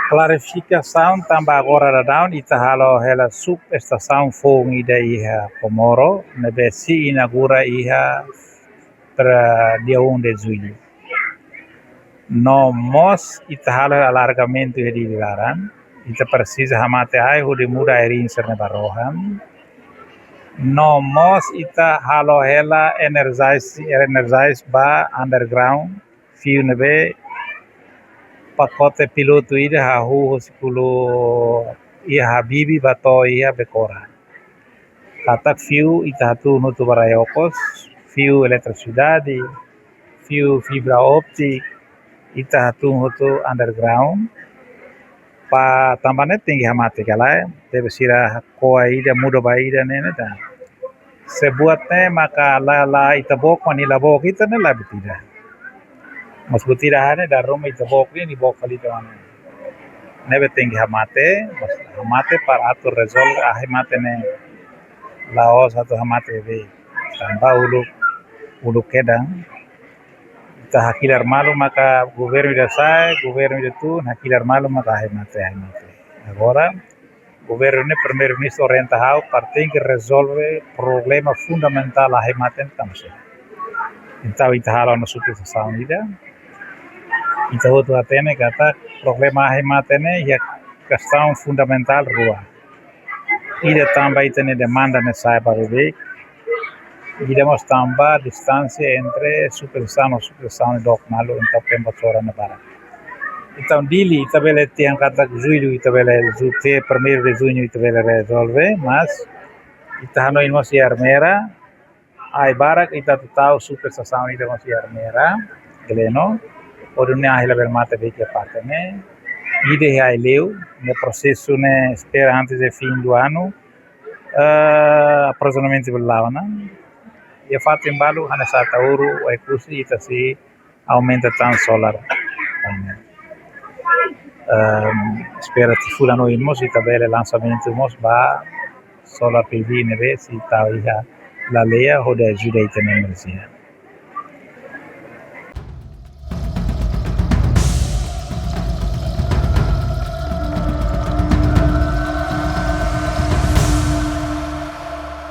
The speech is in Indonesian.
Clarificação também agora da down ita halo hela subestação fogo ida iha Pomoro nebe se inaugura iha para dia 1 de julho. No mos ita halo alargamento de Dilaran, ita precisa hamate ai de muda irin serne barohan. No mos ita halo hela energize ba underground fio nebe pacote piloto ida hahu hosikulo ia habibi bato ia bekora. Katak fio ita hatu nutu barayokos, fio eletricidade, fio fibra óptica, ita hatu nutu underground. Pa tambane tinggi hamate kalai, deve sira koa ida muda ba ida nene ta. Sebuatnya maka la itabok manila bok ita ne la betida. Mas betida hane da Roma itabok ni bok kalita wana. Nebe tinggi hamate para atur resolve hamate ne laos atau hamate be. Tambah ulu kedang. Ita hakilar malu maka governo ida sai, governo ida tu hakilar malu maka hamate. Agora governo ne primeiro ministro orientado para tem que resolver problema fundamental a hematen tamse. Então ita halo na subestação ida. Ita hotu atene kata problema a hematen ya questão fundamental rua. Ida tambah itene demanda ne sai para bebê. Ida mos tambah distância entre subestação e dok malu então pembacora na barat. Então, dili itabele tiang kata julho itabele jute primeiro de junho itabele resolve, mas ita hano inmos armera, ai barak ita tutau super sasaun ita mos armera, geleno, odunya ahila bermata beke parte ne, ide hai leu, ne processo ne espera antes de fim do ano, aproveitamento belavana, e fato embalu hana satauru, o custo ita se aumenta tan solar panel. Spera ti fulano ilmos itabele lançamento mos ba solar PV neve si tau iha la lea hoda ajuda ita energia.